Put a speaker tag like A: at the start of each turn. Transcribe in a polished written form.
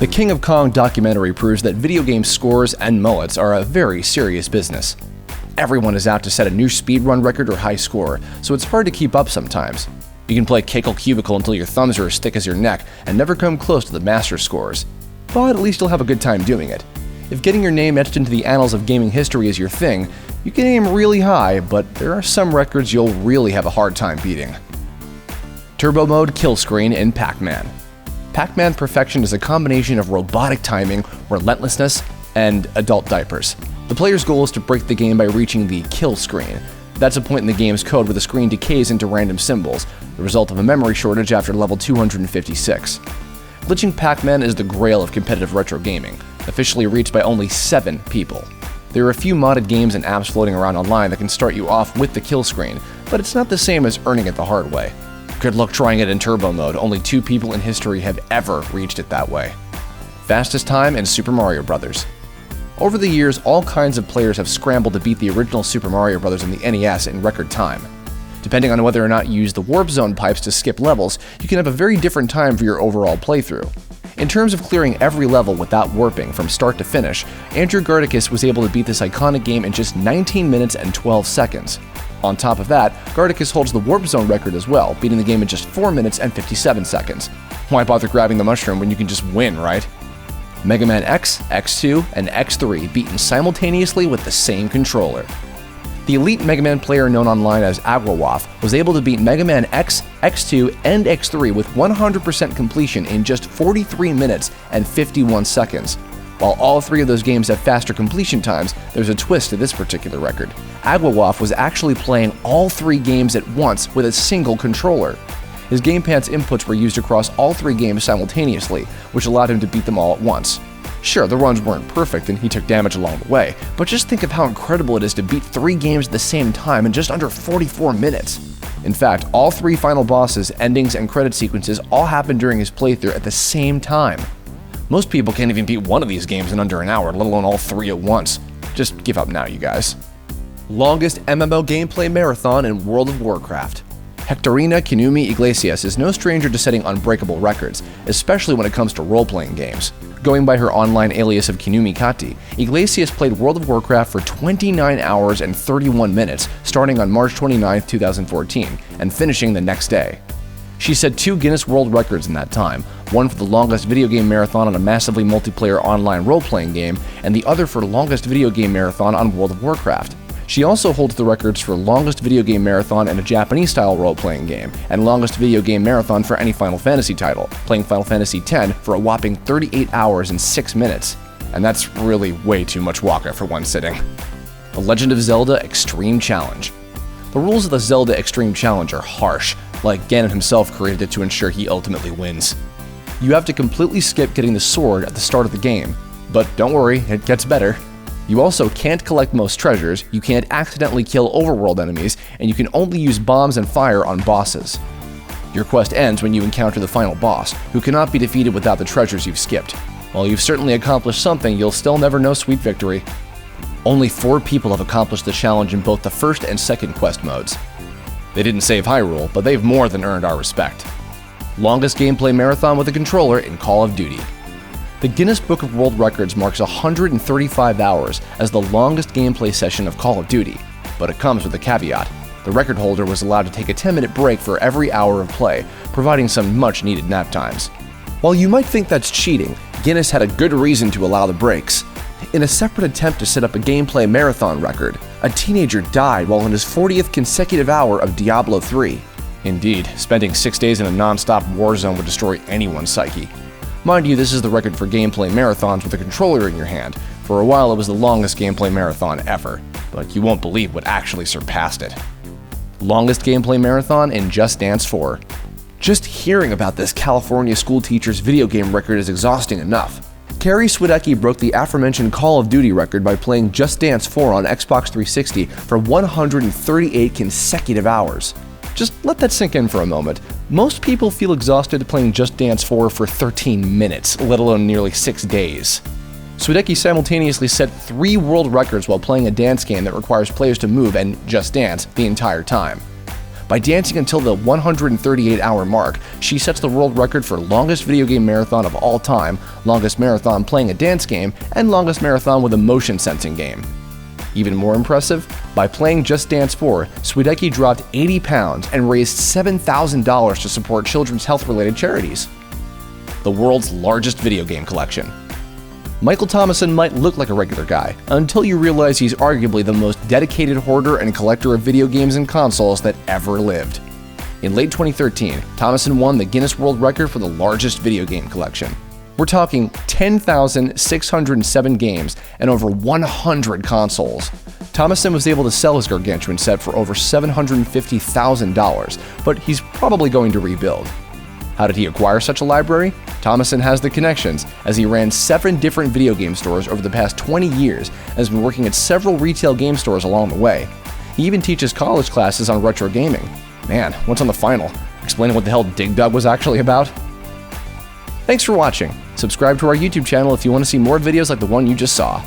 A: The King of Kong documentary proves that video game scores and mullets are a very serious business. Everyone is out to set a new speedrun record or high score, so it's hard to keep up sometimes. You can play Kickle Cubicle until your thumbs are as thick as your neck and never come close to the master scores. But at least you'll have a good time doing it. If getting your name etched into the annals of gaming history is your thing, you can aim really high, but there are some records you'll really have a hard time beating. Turbo Mode Kill Screen in Pac-Man. Pac-Man perfection is a combination of robotic timing, relentlessness, and adult diapers. The player's goal is to break the game by reaching the kill screen. That's a point in the game's code where the screen decays into random symbols, the result of a memory shortage after level 256. Glitching Pac-Man is the grail of competitive retro gaming, officially reached by only 7 people. There are a few modded games and apps floating around online that can start you off with the kill screen, but it's not the same as earning it the hard way. Good luck trying it in turbo mode, only 2 people in history have ever reached it that way. Fastest time in Super Mario Bros. Over the years, all kinds of players have scrambled to beat the original Super Mario Bros. In the NES in record time. Depending on whether or not you use the warp zone pipes to skip levels, you can have a very different time for your overall playthrough. In terms of clearing every level without warping from start to finish, Andrew Garticus was able to beat this iconic game in just 19 minutes and 12 seconds. On top of that, Garticus holds the warp zone record as well, beating the game in just 4 minutes and 57 seconds. Why bother grabbing the mushroom when you can just win, right? Mega Man X, X2, and X3 beaten simultaneously with the same controller. The elite Mega Man player known online as Agwawaf was able to beat Mega Man X, X2, and X3 with 100% completion in just 43 minutes and 51 seconds. While all 3 of those games have faster completion times, there's a twist to this particular record. Agwawaf was actually playing all 3 games at once with a single controller. His gamepad's inputs were used across all 3 games simultaneously, which allowed him to beat them all at once. Sure, the runs weren't perfect and he took damage along the way, but just think of how incredible it is to beat 3 games at the same time in just under 44 minutes. In fact, all 3 final bosses, endings, and credit sequences all happened during his playthrough at the same time. Most people can't even beat one of these games in under an hour, let alone all 3 at once. Just give up now, you guys. Longest MMO gameplay marathon in World of Warcraft. Hectorina Kinumi Iglesias is no stranger to setting unbreakable records, especially when it comes to role-playing games. Going by her online alias of Kinumi Kati, Iglesias played World of Warcraft for 29 hours and 31 minutes, starting on March 29, 2014, and finishing the next day. She set 2 Guinness World Records in that time, one for the longest video game marathon on a massively multiplayer online role-playing game, and the other for longest video game marathon on World of Warcraft. She also holds the records for longest video game marathon in a Japanese-style role-playing game, and longest video game marathon for any Final Fantasy title, playing Final Fantasy X for a whopping 38 hours and 6 minutes. And that's really way too much Waka for one sitting. The Legend of Zelda Extreme Challenge. The rules of the Zelda Extreme Challenge are harsh, like Ganon himself created it to ensure he ultimately wins. You have to completely skip getting the sword at the start of the game, but don't worry, it gets better. You also can't collect most treasures, you can't accidentally kill overworld enemies, and you can only use bombs and fire on bosses. Your quest ends when you encounter the final boss, who cannot be defeated without the treasures you've skipped. While you've certainly accomplished something, you'll still never know sweet victory. Only 4 people have accomplished the challenge in both the first and second quest modes. They didn't save Hyrule, but they've more than earned our respect. Longest gameplay marathon with a controller in Call of Duty. The Guinness Book of World Records marks 135 hours as the longest gameplay session of Call of Duty, but it comes with a caveat. The record holder was allowed to take a 10-minute break for every hour of play, providing some much-needed nap times. While you might think that's cheating, Guinness had a good reason to allow the breaks. In a separate attempt to set up a gameplay marathon record, a teenager died while in his 40th consecutive hour of Diablo 3. Indeed, spending 6 days in a non-stop war zone would destroy anyone's psyche. Mind you, this is the record for gameplay marathons with a controller in your hand. For a while, it was the longest gameplay marathon ever, but you won't believe what actually surpassed it. Longest gameplay marathon in Just Dance 4. Just hearing about this California school teacher's video game record is exhausting enough. Carrie Swidecki broke the aforementioned Call of Duty record by playing Just Dance 4 on Xbox 360 for 138 consecutive hours. Just let that sink in for a moment. Most people feel exhausted playing Just Dance 4 for 13 minutes, let alone nearly 6 days. Swidecki simultaneously set 3 world records while playing a dance game that requires players to move and just dance the entire time. By dancing until the 138-hour mark, she sets the world record for longest video game marathon of all time, longest marathon playing a dance game, and longest marathon with a motion sensing game. Even more impressive, by playing Just Dance 4, Swiecki dropped 80 pounds and raised $7,000 to support children's health-related charities. The world's largest video game collection. Michael Thomason might look like a regular guy, until you realize he's arguably the most dedicated hoarder and collector of video games and consoles that ever lived. In late 2013, Thomason won the Guinness World Record for the largest video game collection. We're talking 10,607 games and over 100 consoles. Thomason was able to sell his gargantuan set for over $750,000, but he's probably going to rebuild. How did he acquire such a library? Thomason has the connections, as he ran 7 different video game stores over the past 20 years and has been working at several retail game stores along the way. He even teaches college classes on retro gaming. Man, what's on the final? Explaining what the hell Dig Dug was actually about? Thanks for watching. Subscribe to our YouTube channel if you want to see more videos like the one you just saw.